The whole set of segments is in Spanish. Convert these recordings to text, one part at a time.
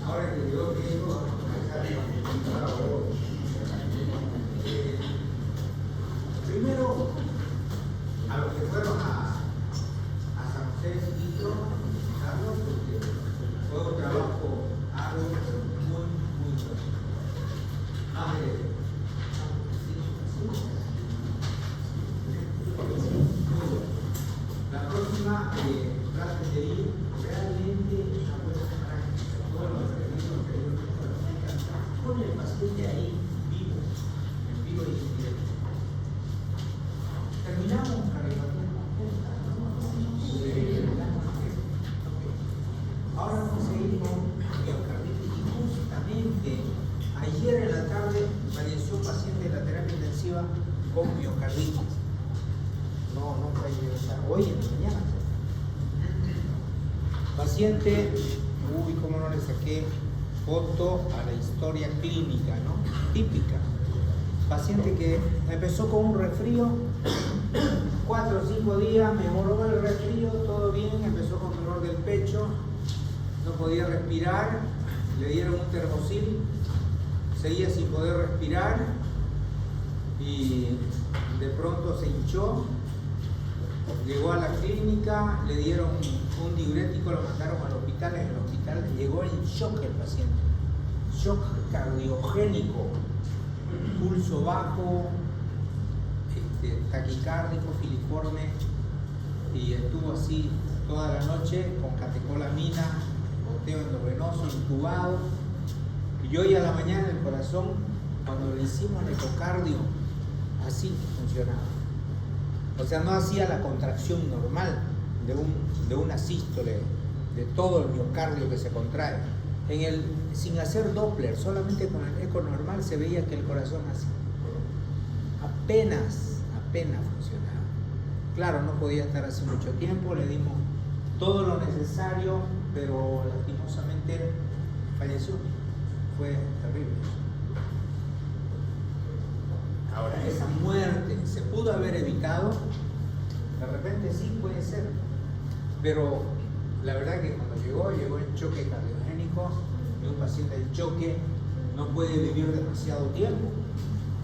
Ahora que yo tengo primero a los que fueron a San José Citro, Carlos, porque fue un trabajo arduo, pero muy bueno. Más de la próxima traten de ir realmente a buena práctica. Todos los servicios que ellos con el paciente ahí vivo, en vivo y en directo. Terminamos cardiopatía congénita, ¿no? Ahora vamos a seguir con miocarditis. Y justamente ayer en la tarde falleció un paciente de la terapia intensiva con miocarditis. No fue ayer, o sea, hoy en la mañana. Paciente, cómo no le saqué foto a la historia clínica, ¿no? Típica. Paciente que empezó con un resfrío, 4 o 5 días, mejoró el resfrío, todo bien, empezó con dolor del pecho, no podía respirar, le dieron un termosil, seguía sin poder respirar y de pronto se hinchó, llegó a la clínica, le dieron un diurético, lo mandaron al hospital, en el hospital llegó en shock el paciente, shock cardiogénico, pulso bajo, taquicárdico, filiforme, y estuvo así toda la noche con catecolamina, goteo endovenoso, intubado. Y hoy a la mañana el corazón, cuando le hicimos el ecocardio, así funcionaba. O sea, no hacía la contracción normal de una sístole, de todo el miocardio que se contrae. Sin hacer Doppler, solamente con el eco normal se veía que el corazón así apenas funcionaba. Claro, no podía estar hace mucho tiempo, le dimos todo lo necesario, pero lastimosamente falleció. Fue terrible. Ahora, esa muerte se pudo haber evitado, de repente sí puede ser, pero la verdad que cuando llegó en choque cardiogénico, y un paciente en choque no puede vivir demasiado tiempo,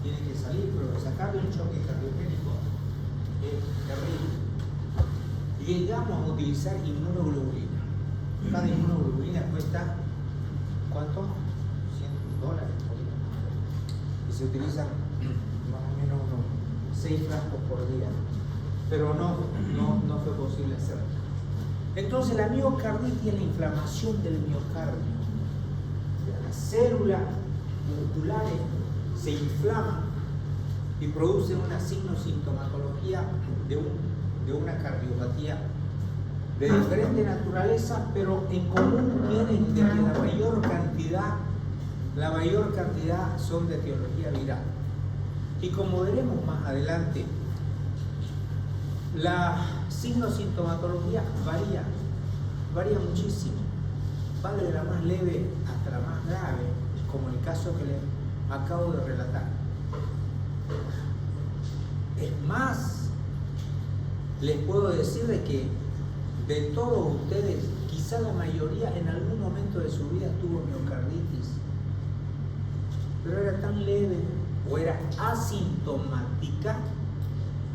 tiene que salir, pero sacarle un choque cardiogénico es terrible. Llegamos a utilizar inmunoglobulina. Cada inmunoglobulina cuesta, ¿cuánto? $100. Y se utilizan más o menos unos 6 frascos por día, pero no fue posible hacerlo. Entonces la miocarditis es la inflamación del miocardio. Las células musculares se inflaman y producen una signo-sintomatología de una cardiopatía de diferente naturaleza, pero en común tienen de que la mayor cantidad son de etiología viral. Y como veremos más adelante, la signo-sintomatología varía muchísimo. Va de la más leve hasta la más grave, como el caso que les acabo de relatar. Es más, les puedo decir de que de todos ustedes, quizá la mayoría en algún momento de su vida tuvo miocarditis, pero era tan leve o era asintomática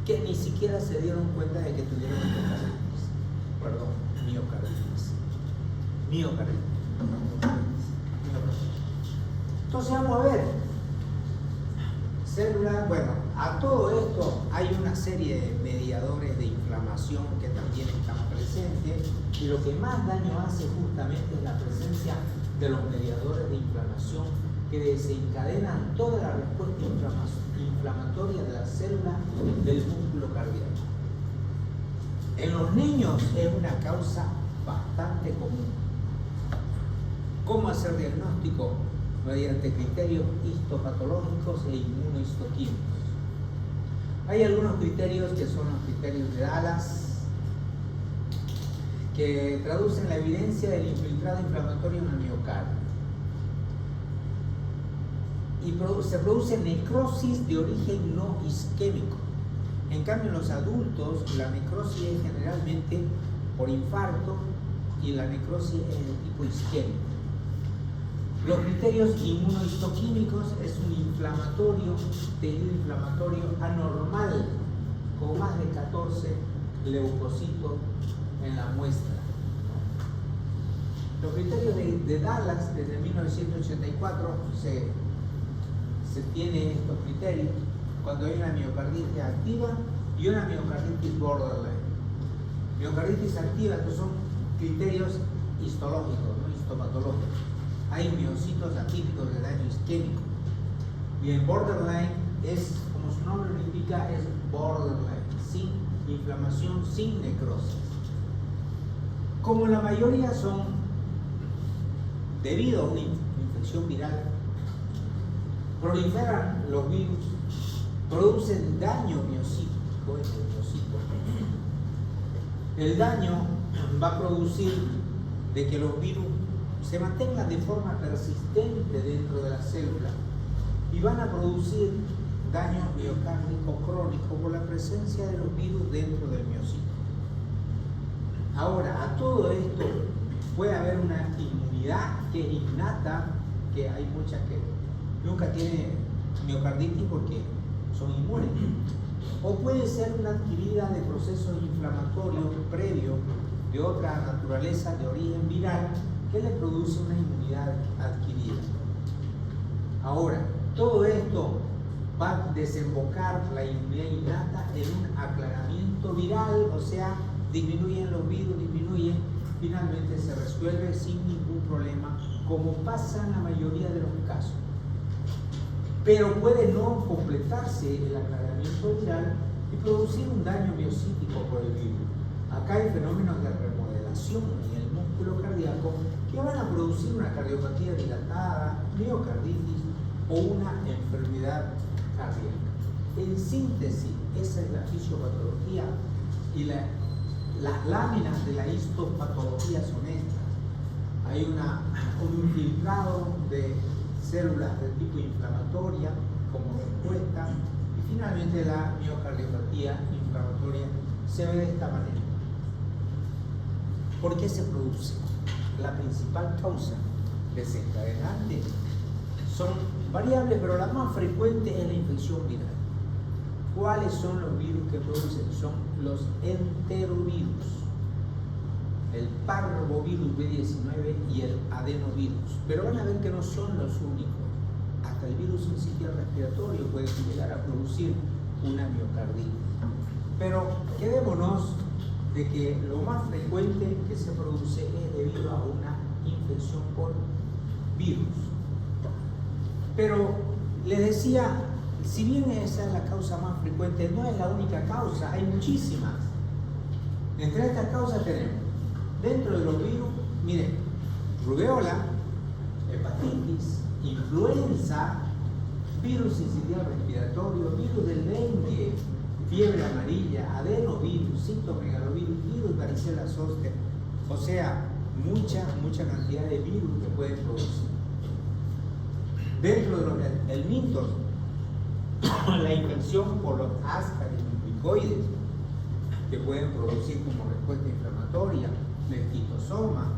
que ni siquiera se dieron cuenta de que tuvieron miocarditis. Entonces vamos a ver, células, bueno, a todo esto hay una serie de mediadores de inflamación que también están presentes, y lo que más daño hace justamente es la presencia de los mediadores de inflamación que desencadenan toda la respuesta inflamatoria de las células del músculo cardíaco. En los niños es una causa bastante común. ¿Cómo hacer diagnóstico? Mediante criterios histopatológicos e inmunohistoquímicos. Hay algunos criterios que son los criterios de Dallas, que traducen la evidencia del infiltrado inflamatorio en el miocardio. Y se produce necrosis de origen no isquémico. En cambio, en los adultos, la necrosis es generalmente por infarto y la necrosis es de tipo isquémico. Los criterios inmunohistoquímicos es un inflamatorio, tejido inflamatorio anormal, con más de 14 leucocitos en la muestra. Los criterios de Dallas, desde 1984, se tienen estos criterios cuando hay una miocarditis activa y una miocarditis borderline. Miocarditis activa, estos son criterios histológicos, no histopatológicos. Hay miocitos atípicos de daño isquémico. Y en borderline es, como su nombre lo indica, es borderline, sin inflamación, sin necrosis. Como la mayoría son debido a una infección viral, proliferan los virus, producen daño miocítico en el miocito. El daño va a producir de que los virus se mantengan de forma persistente dentro de la célula y van a producir daño miocárdico crónico por la presencia de los virus dentro del miocito. Ahora, a todo esto puede haber una inmunidad que es innata, que hay muchas que nunca tienen miocarditis porque son inmunes, o puede ser una adquirida de procesos inflamatorios previos de otra naturaleza de origen viral que le produce una inmunidad adquirida. Ahora, todo esto va a desembocar la inmunidad innata en un aclaramiento viral, o sea, disminuyen los virus, finalmente se resuelve sin ningún problema, como pasa en la mayoría de los casos. Pero puede no completarse el aclaramiento viral y producir un daño miocítico por el virus. Acá hay fenómenos de remodelación en el músculo cardíaco que van a producir una cardiopatía dilatada, miocarditis o una enfermedad cardíaca. En síntesis, esa es la fisiopatología y las láminas de la histopatología son estas. Hay un infiltrado de células de tipo inflamatoria como respuesta y finalmente la miocardiopatía inflamatoria se ve de esta manera. ¿Por qué se produce? La principal causa desencadenante son variables, pero la más frecuente es la infección viral. ¿Cuáles son los virus que producen? Son los enterovirus, el parvovirus B19 y el adenovirus. Pero van a ver que no son los únicos. Hasta el virus sincitial respiratorio puede llegar a producir una miocarditis. Pero quedémonos de que lo más frecuente que se produce es debido a una infección por virus. Pero les decía, si bien esa es la causa más frecuente, no es la única causa, hay muchísimas. Entre estas causas tenemos, dentro de los virus, miren, rubeola, hepatitis, influenza, virus sincitial respiratorio, virus del dengue, fiebre amarilla, adenovirus, citomegalovirus, virus varicela zoster, o sea, mucha cantidad de virus que pueden producir. Dentro de los helmintos, la infección por los ascaris micoides que pueden producir como respuesta inflamatoria, leucitosoma,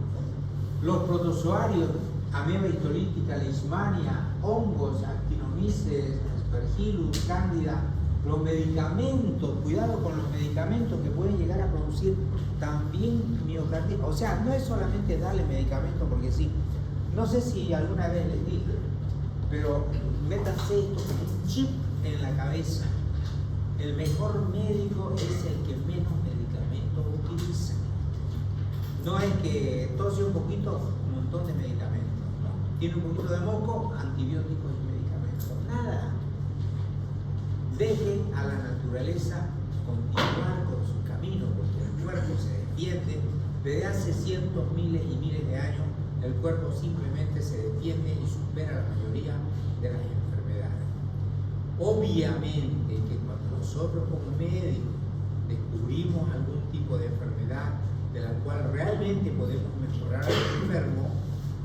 los protozoarios, ameba histolítica, leishmania, hongos, actinomyces, aspergillus, cándida, los medicamentos, cuidado con los medicamentos que pueden llegar a producir también miocarditis. O sea, no es solamente darle medicamentos porque sí. No sé si alguna vez les dije, pero métanse esto como un chip en la cabeza. El mejor médico es el que menos medicamentos utiliza. No es que tose un poquito, un montón de medicamentos. No. Tiene un poquito de moco, antibióticos y medicamentos. Nada. Dejen a la naturaleza continuar con su camino, porque el cuerpo se defiende. Desde hace cientos, miles y miles de años, el cuerpo simplemente se defiende y supera la mayoría de las enfermedades. Obviamente que cuando nosotros como médicos descubrimos algún tipo de enfermedad de la cual realmente podemos mejorar al enfermo,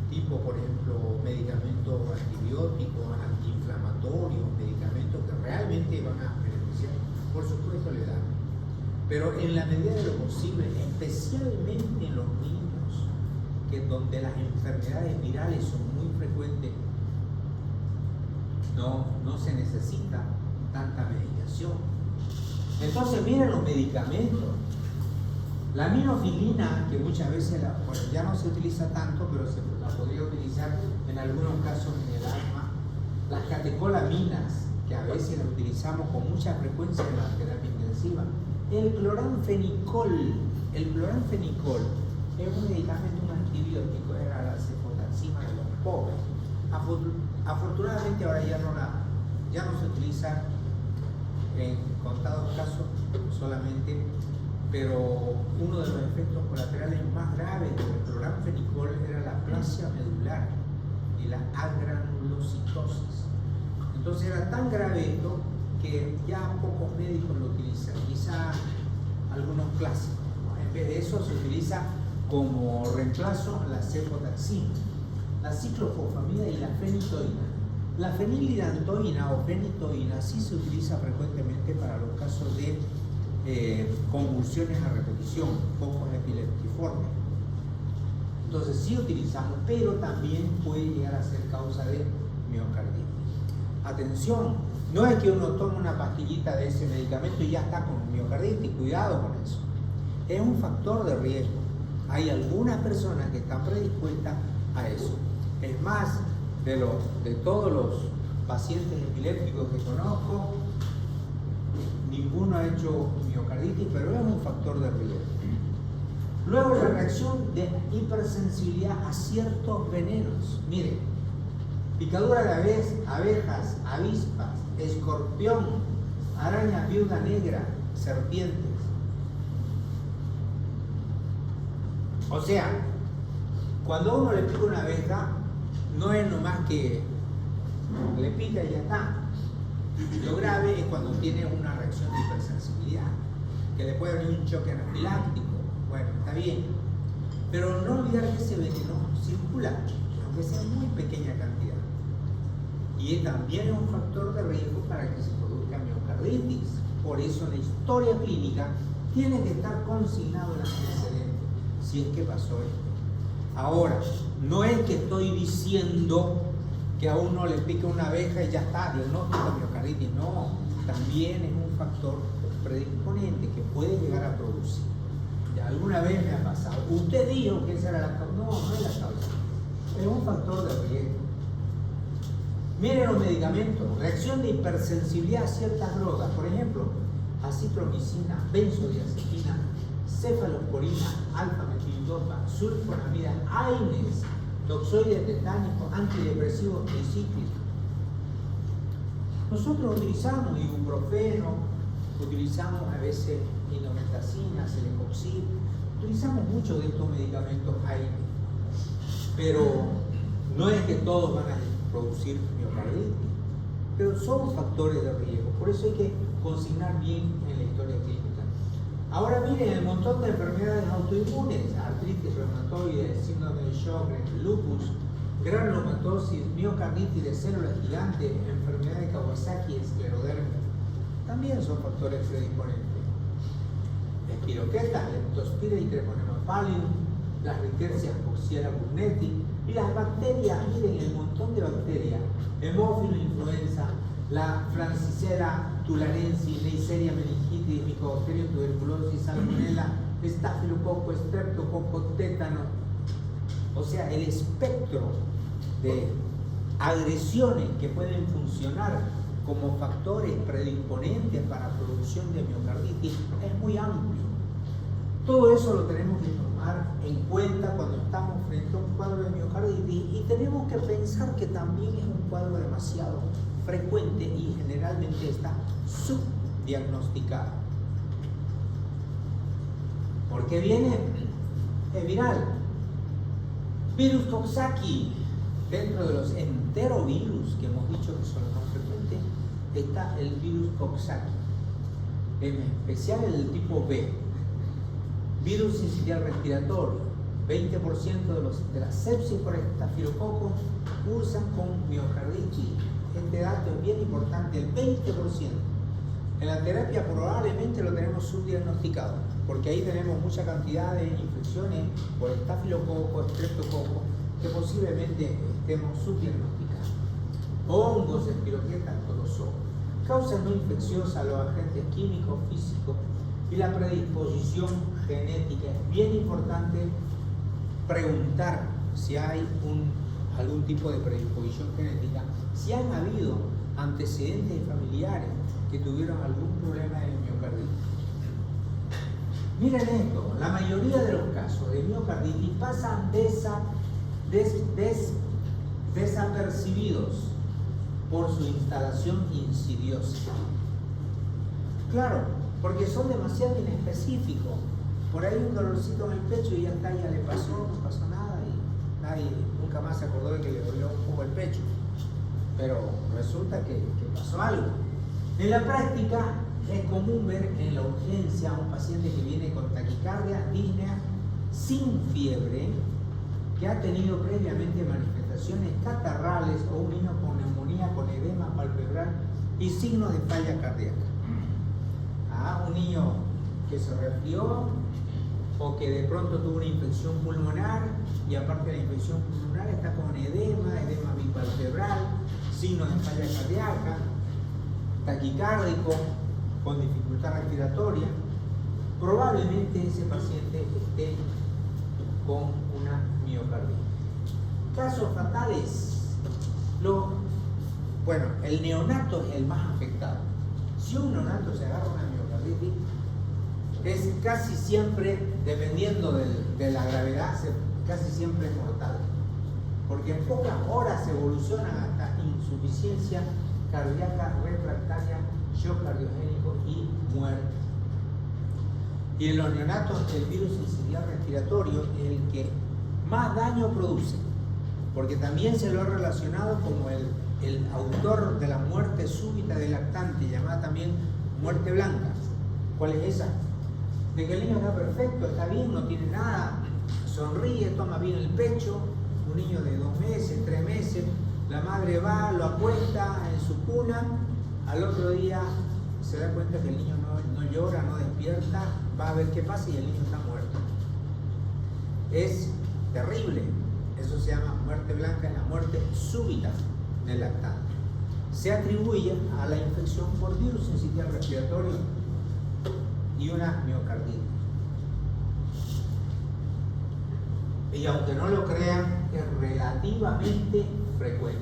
tipo por ejemplo medicamentos antibióticos, antiinflamatorios, medicamentos que realmente van a beneficiar, por supuesto le dan. Pero en la medida de lo posible, especialmente en los niños, que donde las enfermedades virales son muy frecuentes, frecuente, no se necesita tanta medicación. Entonces miren los medicamentos. La aminofilina, que muchas veces ya no se utiliza tanto, pero se la podría utilizar en algunos casos en el asma. Las catecolaminas, que a veces las utilizamos con mucha frecuencia en la terapia intensiva. El cloranfenicol es un medicamento, un antibiótico, era la cefotaxima de los pobres. Afortunadamente ahora ya no se utiliza en contados casos solamente, pero uno de los efectos colaterales más graves del cloranfenicol era la aplasia medular y la agranulocitosis. Entonces era tan grave esto que ya pocos médicos lo utilizan, quizá algunos clásicos, ¿no? En vez de eso se utiliza como reemplazo la cefotaxima, la ciclofosfamida y la fenitoína. La fenilidantoína o fenitoína sí se utiliza frecuentemente para los casos de convulsiones a repetición, focos epileptiformes. Entonces sí utilizamos, pero también puede llegar a ser causa de miocarditis. Atención, no es que uno tome una pastillita de ese medicamento y ya está con miocarditis, cuidado con eso. Es un factor de riesgo. Hay algunas personas que están predispuestas a eso. Es más, de todos los pacientes epilépticos que conozco, ninguno ha hecho miocarditis, pero es un factor de riesgo. Luego la reacción de hipersensibilidad a ciertos venenos. Miren, picadura de abejas, avispas, escorpión, araña viuda negra, serpientes. O sea, cuando uno le pica una abeja, no es nomás que le pica y ya está. Lo grave es cuando tiene una reacción de hipersensibilidad, que le puede venir un choque anafiláctico. Bueno, está bien. Pero no olvidar que ese veneno circula, aunque sea en muy pequeña cantidad. Y también es un factor de riesgo para que se produzca miocarditis. Por eso en la historia clínica tiene que estar consignado el antecedente, si es que pasó esto. Ahora, no es que estoy diciendo que a uno le pique una abeja y ya está, diagnóstico de miocarditis. No, también es un factor predisponente que puede llegar a producir. Ya alguna vez me ha pasado. Usted dijo que esa era la causa. No, no es la causa. Es un factor de riesgo. Miren los medicamentos. Reacción de hipersensibilidad a ciertas drogas. Por ejemplo, acitromicina, benzodiazepina, cefalosporina, alfa-metildopa, sulfonamida, AINES, toxoides tetánicos, antidepresivos tricíclicos. Nosotros utilizamos ibuprofeno, utilizamos a veces indometacina, celecoxib, utilizamos muchos de estos medicamentos AINES, pero no es que todos van a producir miocarditis, pero son factores de riesgo, por eso hay que consignar bien en la historia clínica. Ahora miren el montón de enfermedades autoinmunes: artritis reumatoide, síndrome de Sjögren, lupus, granulomatosis, miocarditis de células gigantes, enfermedad de Kawasaki, esclerodermia. También son factores predisponentes. Espiroqueta, leptospira y treponema pallidum, las rickettsia coxiella burnetii y las bacterias, miren el montón de bacterias: hemófilo influenza, la Francisella tularensis, Neisseria meningitis, Mycobacterium tuberculosis, Salmonella, Staphylococcus, Streptococcus, tétano. O sea, el espectro de agresiones que pueden funcionar como factores predisponentes para la producción de miocarditis es muy amplio. Todo eso lo tenemos que tomar en cuenta cuando estamos frente a un cuadro de miocarditis, y tenemos que pensar que también es un cuadro demasiado frecuente y generalmente está subdiagnosticado. Porque viene viral. Virus Coxsackie. Dentro de los enterovirus que hemos dicho que son los más frecuentes, está el virus Coxsackie, en especial el tipo B. Virus sincitial respiratorio. 20% de la sepsis por estafilococo cursan con miocarditis. Este dato es bien importante, el 20%. En la terapia probablemente lo tenemos subdiagnosticado, porque ahí tenemos mucha cantidad de infecciones por estafilococo, estreptococo, que posiblemente estemos subdiagnosticando. Hongos, espiroquetas, colosoma, causas no infecciosas, los agentes químicos, físicos y la predisposición genética. Es bien importante preguntar si hay algún tipo de predisposición genética, si han habido antecedentes familiares que tuvieron algún problema de miocarditis. Miren esto, la mayoría de los casos de miocarditis pasan desapercibidos por su instalación insidiosa. Claro, porque son demasiado inespecíficos. Por ahí un dolorcito en el pecho y ya está, ya le pasó, no pasó nada y nadie nunca más se acordó de que le dolió un poco el pecho. Pero resulta que pasó algo. En la práctica es común ver en la urgencia a un paciente que viene con taquicardia, disnea, sin fiebre, que ha tenido previamente manifestaciones catarrales o un niño con neumonía, con edema palpebral y signos de falla cardíaca. Un niño que se resfrió o que de pronto tuvo una infección pulmonar y aparte de la infección pulmonar está con edema bipalpebral, signos de falla cardíaca, taquicárdico, con dificultad respiratoria. Probablemente ese paciente esté con una miocarditis. Casos fatales. Bueno, el neonato es el más afectado. Si un neonato se agarra una miocarditis, es casi siempre, dependiendo de la gravedad, casi siempre es mortal. Porque en pocas horas evoluciona hasta insuficiencia cardíaca refractaria, shock cardiogénico y muerte. Y en los neonatos el virus sincicial respiratorio es el que más daño produce, porque también se lo ha relacionado como el autor de la muerte súbita del lactante, llamada también muerte blanca. ¿Cuál es esa? De que el niño está perfecto, está bien, no tiene nada, sonríe, toma bien el pecho, un niño de 2 meses, 3 meses, la madre va, lo acuesta en su cuna, al otro día se da cuenta que el niño no llora, no despierta, va a ver qué pasa y el niño está muerto. Es terrible, eso se llama muerte blanca, es la muerte súbita del lactante. Se atribuye a la infección por virus sincicial respiratorio y una miocarditis. Y aunque no lo crean, es relativamente frecuente.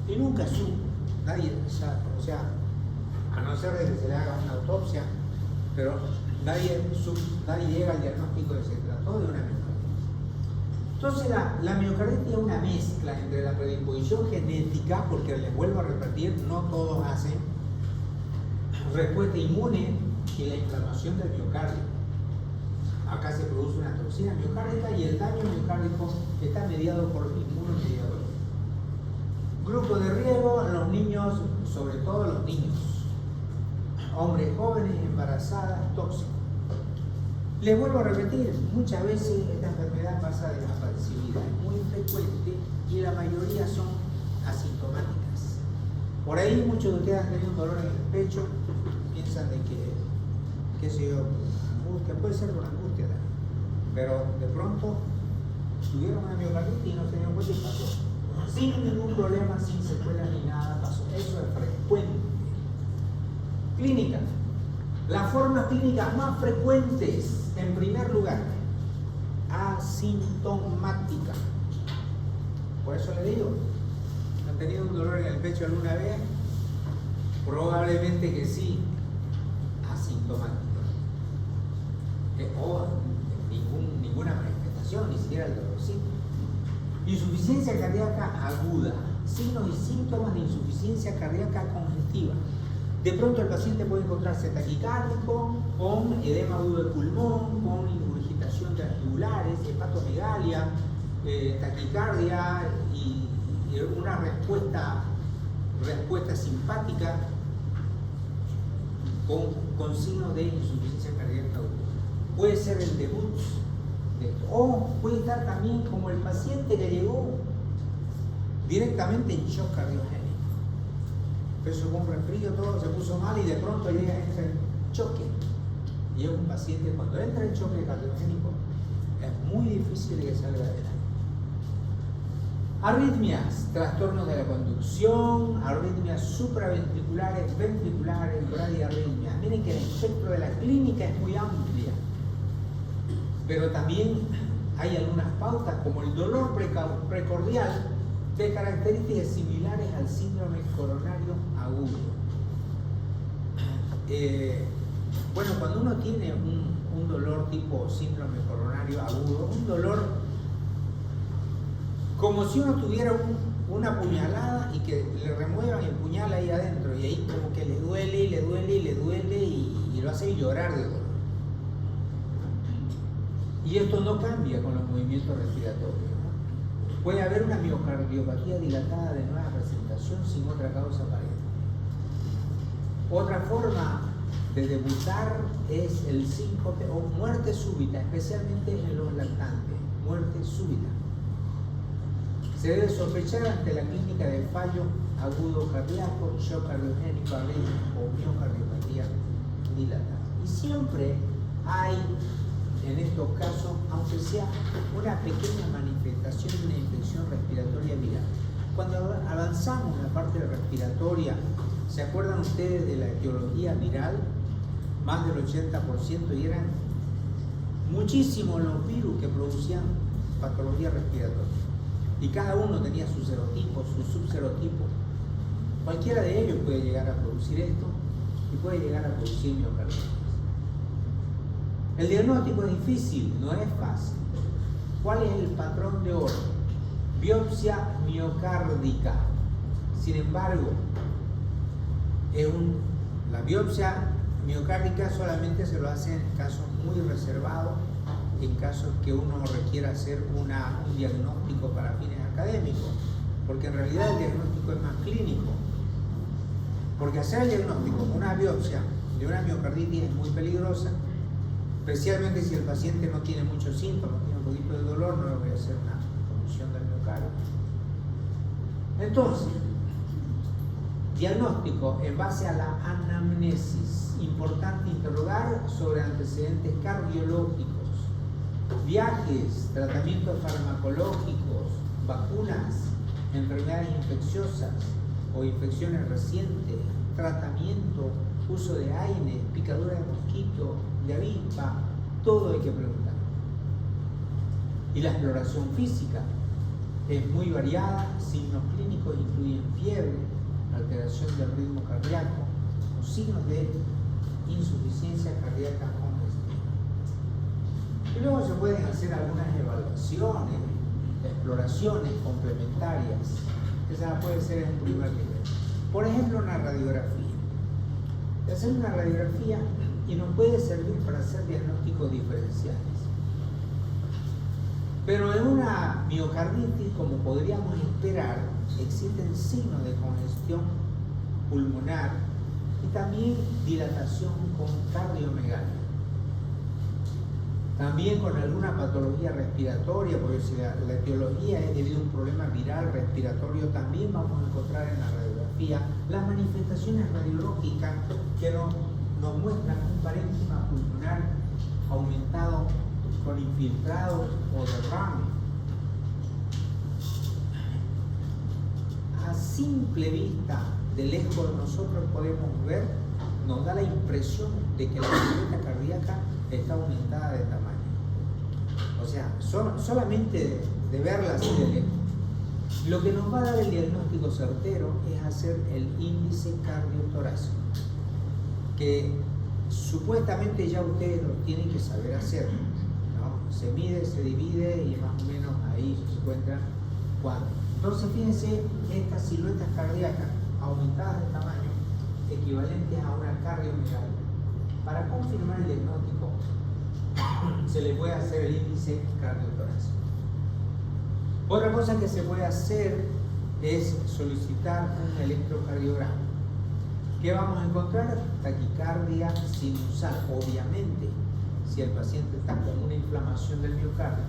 Y nunca supo, nadie sabe, o sea, a no ser de que se le haga una autopsia, pero nadie llega al diagnóstico de que se trató de una miocarditis. Entonces la miocarditis es una mezcla entre la predisposición genética, porque les vuelvo a repetir, no todos hacen, respuesta inmune y la inflamación del miocardio. Acá se produce una toxina miocárdica y el daño miocárdico está mediado por inmunomediadores. Grupo de riesgo, los niños, sobre todo los niños, hombres jóvenes, embarazadas, tóxicos. Les vuelvo a repetir, muchas veces esta enfermedad pasa desapercibida, es muy frecuente y la mayoría son asintomáticas. Por ahí muchos de ustedes han tenido un dolor en el pecho, piensan de que, qué sé yo, angustia, puede ser una angustia también, pero de pronto tuvieron una miocarditis y no se dieron cuenta y pasó. Sin ningún problema, sin secuelas ni nada pasó. Eso es frecuente. Clínica. Las formas clínicas más frecuentes, en primer lugar, asintomática. Por eso le digo, ¿han tenido un dolor en el pecho alguna vez? Probablemente que sí, asintomática. O ninguna manifestación, ni siquiera el dolorcito. Insuficiencia cardíaca aguda, signos y síntomas de insuficiencia cardíaca congestiva. De pronto el paciente puede encontrarse taquicárdico, con edema agudo de pulmón, con ingurgitación de articulares, hepatomegalia, taquicardia y una respuesta simpática con signos de insuficiencia cardíaca aguda. Puede ser el debut de esto. O puede estar también como el paciente que llegó directamente en shock cardiogénico. Empezó con un resfrío, todo se puso mal y de pronto entra en choque. Y es un paciente, cuando entra en choque cardiogénico, es muy difícil que salga adelante. Arritmias, trastornos de la conducción, arritmias supraventriculares, ventriculares, bradiarritmias. Miren que el espectro de la clínica es muy amplia, pero también hay algunas pautas como el dolor precordial de características similares al síndrome coronario agudo. Bueno, cuando uno tiene un dolor tipo síndrome coronario agudo, un dolor como si uno tuviera una puñalada y que le remuevan el puñal ahí adentro, y ahí como que le duele y le duele y le duele y lo hace llorar de dolor. Y esto no cambia con los movimientos respiratorios, ¿no? Puede haber una miocardiopatía dilatada de nueva presentación sin otra causa aparente. Otra forma de debutar es el síncope o muerte súbita, especialmente en los lactantes. Muerte súbita. Se debe sospechar ante la clínica de fallo agudo cardíaco, shock cardiogénico, arritmia o miocardiopatía dilatada. Y siempre hay, en estos casos, aunque sea una pequeña manifestación de una infección respiratoria viral. Cuando avanzamos en la parte respiratoria, ¿se acuerdan ustedes de la etiología viral? Más del 80%, y eran muchísimos los virus que producían patología respiratoria. Y cada uno tenía su serotipo, su subserotipo. Cualquiera de ellos puede llegar a producir esto y puede llegar a producir miocarditis. El diagnóstico es difícil, no es fácil. ¿Cuál es el patrón de oro? Biopsia miocárdica. Sin embargo, la biopsia miocárdica solamente se lo hace en casos muy reservados, en casos que uno requiera hacer un diagnóstico para fines académicos, porque en realidad el diagnóstico es más clínico. Porque hacer el diagnóstico con una biopsia de una miocarditis es muy peligrosa, especialmente si el paciente no tiene muchos síntomas, tiene un poquito de dolor, no le voy a hacer una conmoción del miocardio. Entonces, diagnóstico en base a la anamnesis. Importante interrogar sobre antecedentes cardiológicos, viajes, tratamientos farmacológicos, vacunas, enfermedades infecciosas o infecciones recientes, tratamiento, uso de AINES, picadura de mosquito, de avispa, todo hay que preguntar. Y la exploración física es muy variada, signos clínicos incluyen fiebre, alteración del ritmo cardíaco o signos de insuficiencia cardíaca congestiva. Y luego se pueden hacer algunas evaluaciones, exploraciones complementarias. Esa puede ser en un primer nivel. Por ejemplo, una radiografía. Hacer una radiografía y nos puede servir para hacer diagnósticos diferenciales. Pero en una miocarditis, como podríamos esperar, existen signos de congestión pulmonar y también dilatación con cardiomegalia. También con alguna patología respiratoria, porque si la etiología es debido a un problema viral respiratorio, también vamos a encontrar en la radiografía las manifestaciones radiológicas que nos muestran un parénquima pulmonar aumentado con infiltrado o derrame. A simple vista, de lejos nosotros podemos ver, nos da la impresión de que la frecuencia cardíaca está aumentada de tamaño. O sea, solamente de verla así de lejos. Lo que nos va a dar el diagnóstico certero es hacer el índice cardiotorácico, que supuestamente ya ustedes lo tienen que saber hacer, ¿no? Se mide, se divide y más o menos ahí se encuentra cuánto. Entonces fíjense, estas siluetas cardíacas aumentadas de tamaño, equivalentes a una cardiomegalia. Para confirmar el diagnóstico, se le puede hacer el índice cardiotorácico. Otra cosa que se puede hacer es solicitar un electrocardiograma. ¿Qué vamos a encontrar? Taquicardia sinusal, obviamente, si el paciente está con una inflamación del miocardio,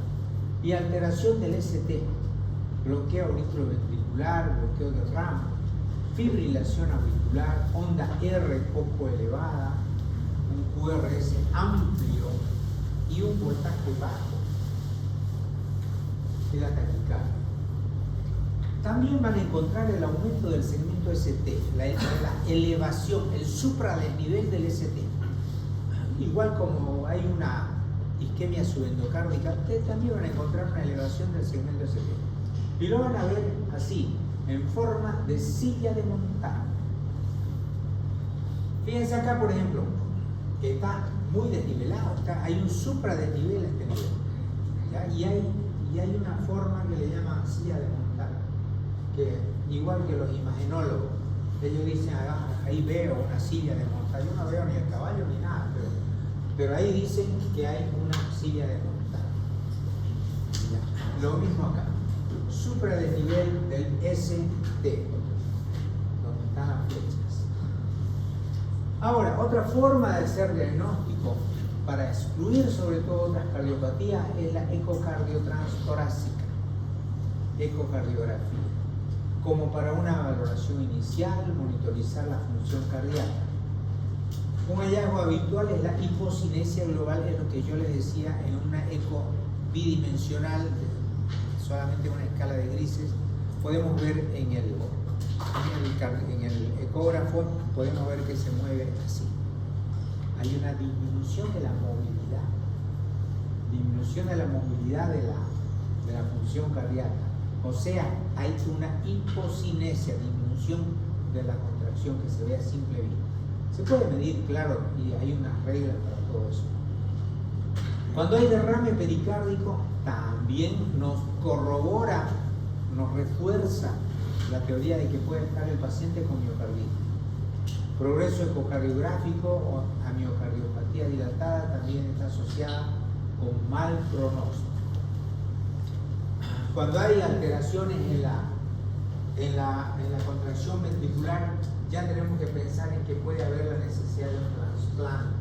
y alteración del ST, bloqueo auriculoventricular, bloqueo de ramo, fibrilación auricular, onda R poco elevada, un QRS amplio y un voltaje bajo de la taquicardia. También van a encontrar el aumento del segmento ST, la elevación, el supradesnivel del ST. Igual como hay una isquemia subendocárdica, ustedes también van a encontrar una elevación del segmento ST. Y lo van a ver así, en forma de silla de montar. Fíjense acá, por ejemplo, que está muy desnivelado, hay un supradesnivel a este nivel, ¿ya? Y hay una forma que le llaman silla de montar, que igual que los imagenólogos, ellos dicen, ahí veo una silla de montar. Yo no veo ni el caballo ni nada, pero ahí dicen que hay una silla de montar. Ya. Lo mismo acá, supradesnivel del ST, donde están las flechas. Ahora, otra forma de hacer diagnóstico para excluir sobre todo otras cardiopatías es la ecocardiotorácica, ecocardiografía, como para una valoración inicial, monitorizar la función cardíaca. Un hallazgo habitual es la hipocinesia global, es lo que yo les decía, en una eco bidimensional, solamente una escala de grises, podemos ver en el ecógrafo, podemos ver que se mueve así. Hay una disminución de la movilidad, de la función cardíaca. O sea, hay una hipocinesia, disminución de la contracción que se ve a simple vista. Se puede medir, claro, y hay unas reglas para todo eso. Cuando hay derrame pericárdico, también nos corrobora, nos refuerza la teoría de que puede estar el paciente con miocarditis. Progreso ecocardiográfico o amiocardiopatía dilatada también está asociada con mal pronóstico. Cuando hay alteraciones en la contracción ventricular, ya tenemos que pensar en que puede haber la necesidad de un trasplante.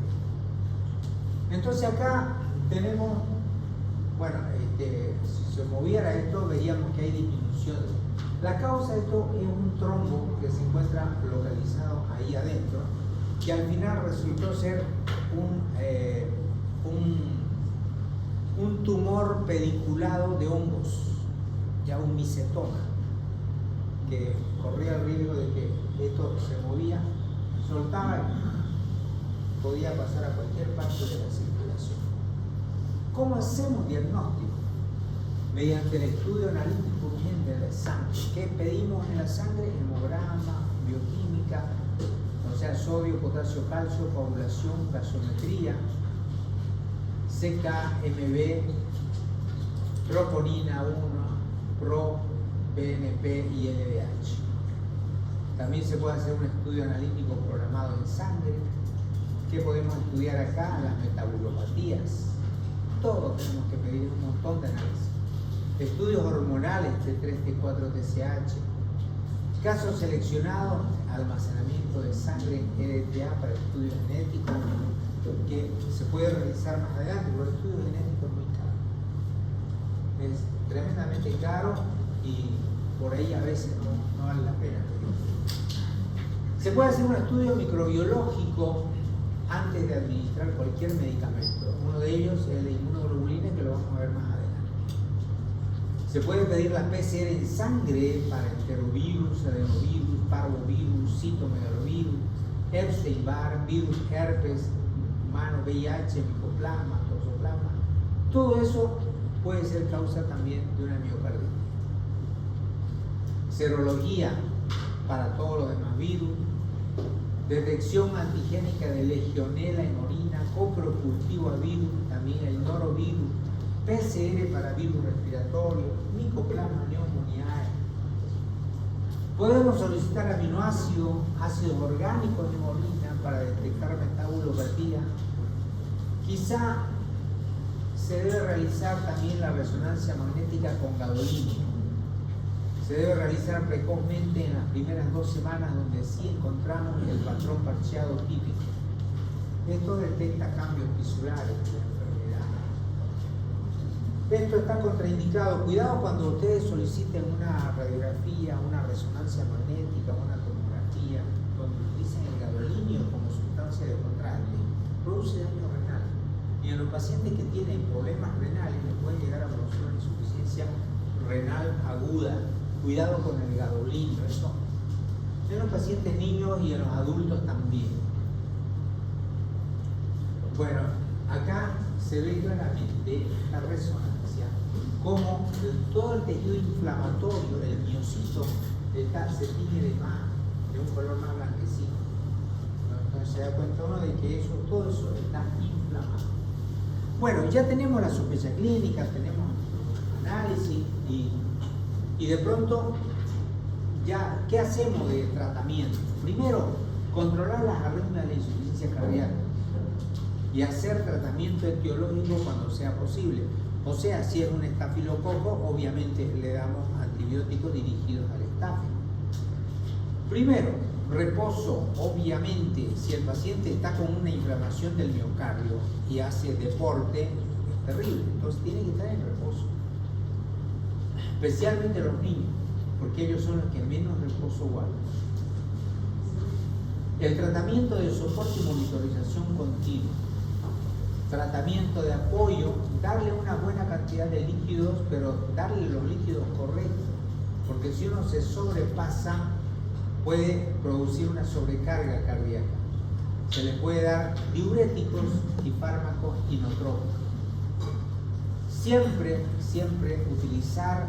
Entonces acá tenemos, bueno, si se moviera esto, veríamos que hay disminución. La causa de esto es un trombo que se encuentra localizado ahí adentro, que al final resultó ser un tumor pediculado de hongos, ya un micetoma, que corría el riesgo de que esto se movía, soltaba y podía pasar a cualquier parte de la circulación. ¿Cómo hacemos diagnóstico? Mediante el estudio analítico urgente de sangre. ¿Qué pedimos en la sangre? Hemograma, bioquímica, o sea, sodio, potasio, calcio, coagulación, gasometría, CK-MB, troponina 1, PRO, BNP y LDH. También se puede hacer un estudio analítico programado en sangre. ¿Qué podemos estudiar acá? Las metabulopatías. Todo tenemos que pedir, un montón de análisis. Estudios hormonales, T3, T4, TSH. Casos seleccionados, almacenamiento de sangre en EDTA para estudios genéticos, que se puede realizar más adelante, pero el estudio genético es muy caro. Es tremendamente caro y por ahí a veces no vale la pena. Se puede hacer un estudio microbiológico antes de administrar cualquier medicamento. Uno de ellos es el de inmunoglobulina, que lo vamos a ver más adelante. Se puede pedir la PCR en sangre para enterovirus, adenovirus, parvovirus, citomegalovirus, Epstein-Barr, virus herpes humano, VIH, micoplasma, toxoplasma. Todo eso puede ser causa también de una miocarditis. Serología para todos los demás virus. Detección antigénica de legionela en orina, copropulsivo a virus, también el norovirus, PCR para virus respiratorio, micoplasma, neumonía. Podemos solicitar aminoácidos, ácidos orgánicos en orina para detectar metabulopatía. Quizá se debe realizar también la resonancia magnética con gadolinio. Se debe realizar precozmente en las primeras 2 semanas, donde sí encontramos el patrón parcheado típico. Esto detecta cambios tisulares de la enfermedad. Esto está contraindicado. Cuidado cuando ustedes soliciten una radiografía, una resonancia magnética, una tomografía, donde utilicen el gadolinio como sustancia de contraste, produce daño renal. Y en los pacientes que tienen problemas renales les puede llegar a producir una insuficiencia renal aguda, cuidado con el gadolino, eso. En los pacientes niños y en los adultos también. Bueno, acá se ve claramente la resonancia, como todo el tejido inflamatorio, el miocito, se tiñe de un color más blanquecino. Entonces se da cuenta uno de que todo eso está inflamado. Bueno, ya tenemos la sospecha clínica, tenemos análisis y de pronto ya, ¿qué hacemos de tratamiento? Primero, controlar las arritmias de la insuficiencia cardíaca y hacer tratamiento etiológico cuando sea posible. O sea, si es un estafilococo, obviamente le damos antibióticos dirigidos al estáfilo. Primero, reposo. Obviamente, si el paciente está con una inflamación del miocardio y hace deporte, es terrible. Entonces tiene que estar en reposo. Especialmente los niños, porque ellos son los que menos reposo guardan. El tratamiento de soporte y monitorización continua. Tratamiento de apoyo, darle una buena cantidad de líquidos, pero darle los líquidos correctos, porque si uno se sobrepasa, puede producir una sobrecarga cardíaca. Se le puede dar diuréticos y fármacos inotrópicos. Siempre utilizar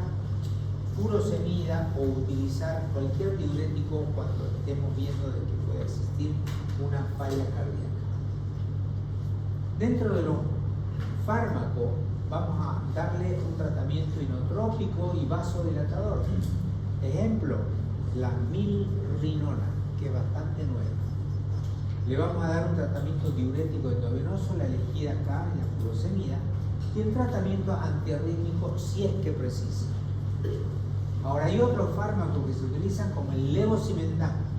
furosemida o utilizar cualquier diurético cuando estemos viendo de que puede existir una falla cardíaca. Dentro de los fármacos vamos a darle un tratamiento inotrópico y vasodilatador. Ejemplo, la milrinona, que es bastante nueva. Le vamos a dar un tratamiento diurético endovenoso, la elegida acá, la furosemida, y el tratamiento antiarrítmico si es que precisa. Ahora hay otros fármacos que se utilizan como el levosimendan.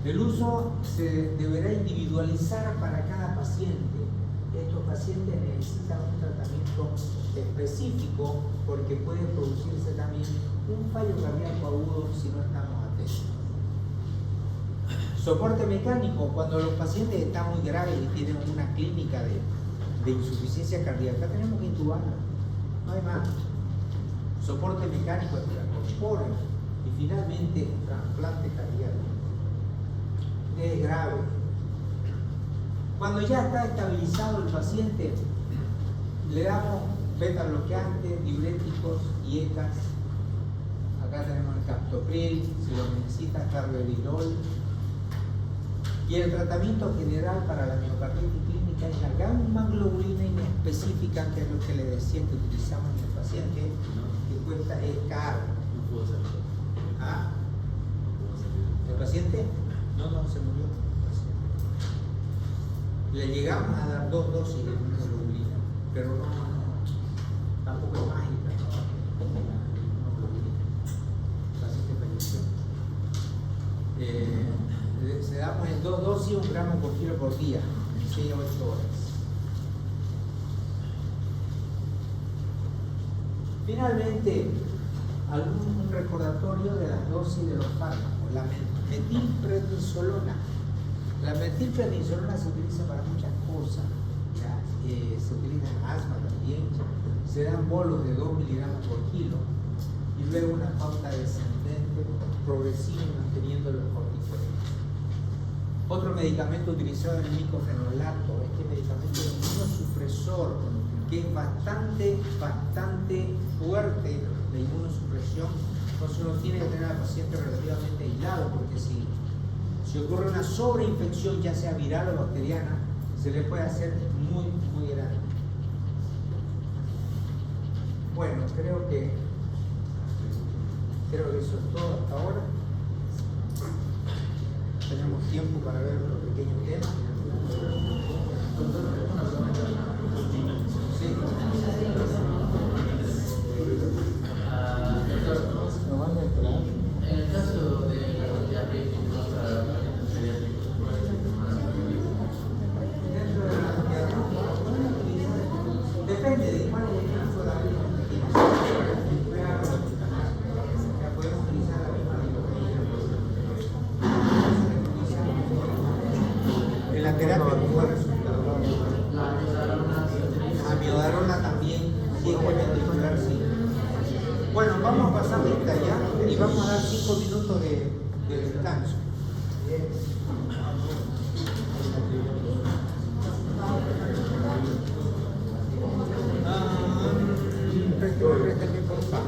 El uso se deberá individualizar para cada paciente. Estos pacientes necesitan un tratamiento específico porque puede producirse también un fallo cardíaco agudo si no estamos atentos. Soporte mecánico, cuando los pacientes están muy graves y tienen una clínica de insuficiencia cardíaca, tenemos que intubarlos, no hay más. Soporte mecánico espiracorpóreo y finalmente trasplante cardíaco. Es grave. Cuando ya está estabilizado el paciente, le damos beta bloqueantes, diuréticos y ECAs. Acá tenemos el captopril, si lo necesita, carvedilol. Y el tratamiento general para la miocarditis clínica es la gamma-globulina inespecífica, que es lo que le decía que utilizamos en el paciente, que cuesta, es caro. ¿Ah? ¿El paciente? No, se murió. Le llegamos a dar 2 dosis de inmunoglobulina, pero tampoco es mágica. El paciente falleció. Se damos en 2 dosis, 1 gramo por kilo por día, en 6 a 8 horas. Finalmente, un recordatorio de las dosis de los fármacos. La metilprednisolona. La metilprednisolona se utiliza para muchas cosas. Se utiliza en asma también. Se dan bolos de 2 miligramos por kilo y luego una pauta descendente progresiva manteniendo los corticoides. Otro medicamento utilizado es el micofenolato. Este medicamento es un inmunosupresor que es bastante fuerte de inmunosupresión. Entonces uno tiene que tener al paciente relativamente aislado, porque si ocurre una sobreinfección, ya sea viral o bacteriana, se le puede hacer muy grande. Bueno, creo que eso es todo hasta ahora. Tenemos tiempo para ver los pequeños temas. Sí. En el caso de la diabetes, depende de cuál es el tipo de diabetes que tienes. Podemos utilizar la misma diabetes. En la terapia, ¿cuál resultado? y vamos a dar 5 minutos de descanso. Préstame por favor.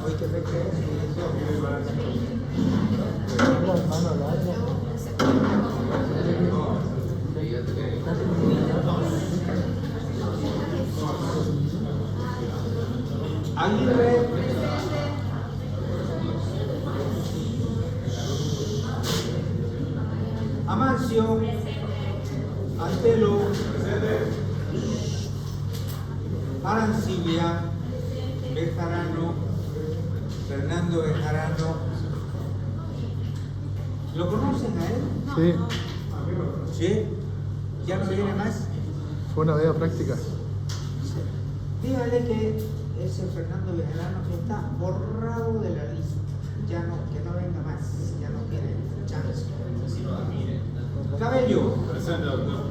Hoy que me crees. Aguirre. Amancio. Antelo. Arancibia. Bejarano. Fernando Bejarano. ¿Lo conocen a él? Sí, ¿Sí? ¿Ya no viene más? fue una veda práctica. Dígale que ese Fernando Bejarano está borrado de la lista. Ya no, que no venga más. Ya no tiene chance. Cabello. Presente, doctor.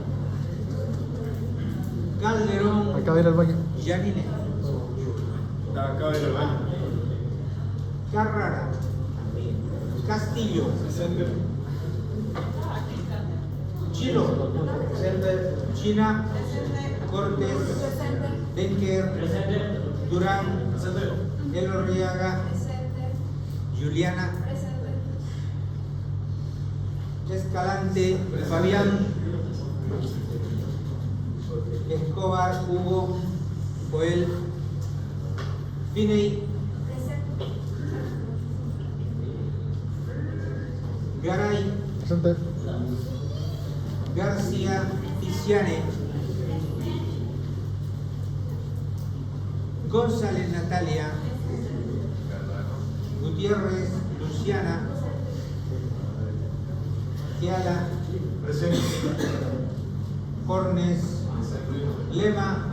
Calderón. Acá viene el baño. Yanine. Está acá en el baño. Carrara. Castillo. Presente. Chilo. China. Cortés. Denker. Durán. Elorriaga. Juliana. Escalante. Fabián. Escobar. Hugo. Joel. Finey. Garay. Presente. García. Ticiane. González Natalia. Gutiérrez Luciana. Tiala. Presente. Cornes. Lema.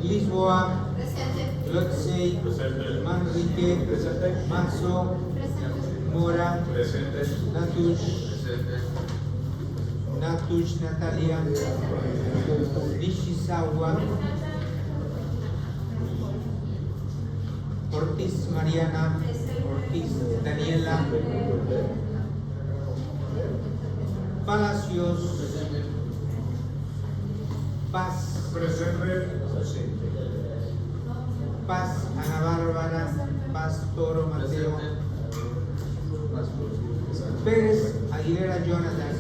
Lisboa. Lotzey. Presente. Manrique. Presente. Mazo. Mora. Presente. Natush. Natush Natalia. Nishizawa. Ortiz Mariana. Ortiz Daniela. Palacios. Paz. Presente. Paz Ana Bárbara. Paz Toro Mateo. Pérez Aguilera Jonathan.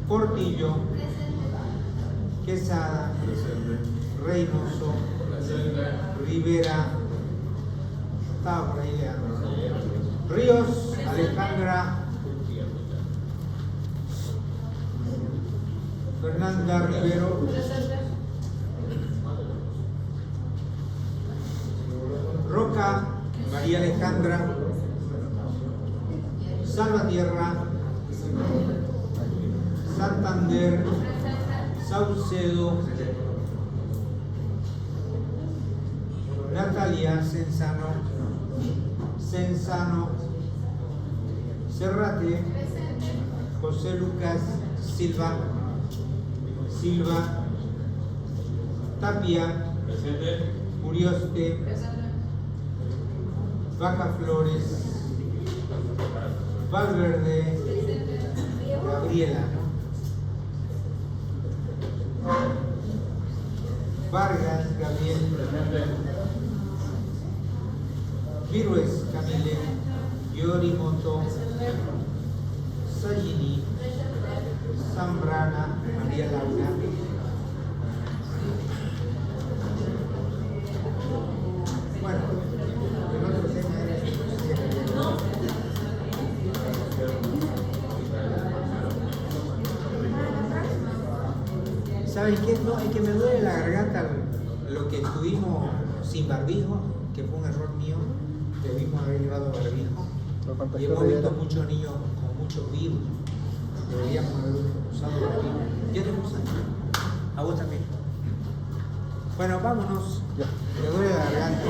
Portillo. Quesada. Presente. Reynoso. Presente. Rivera. Estaba por ahí Leandro. Ríos. Alejandra. Fernanda Rivero. Roca. María Alejandra. Salvatierra. Santander. Saucedo. Natalia Cenzano. Cenzano. Serrate. José Lucas Silva. Silva. Tapia. Presente. Urioste. Vaca Flores. Valverde. Gabriela. Vargas Gabriel. Virués Camille. Yorimoto. Sayini. Zambrana María Laura. Bueno, el otro tema era ¿saben qué? No, es que me duele la garganta lo que estuvimos sin barbijo, que fue un error mío. Debimos haber llevado barbijo. Y hemos visto muchos niños con muchos virus. Deberíamos haber usado barbijo. ¿Ya te usas? A vos también. Bueno, vámonos. Ya. Me duele la garganta.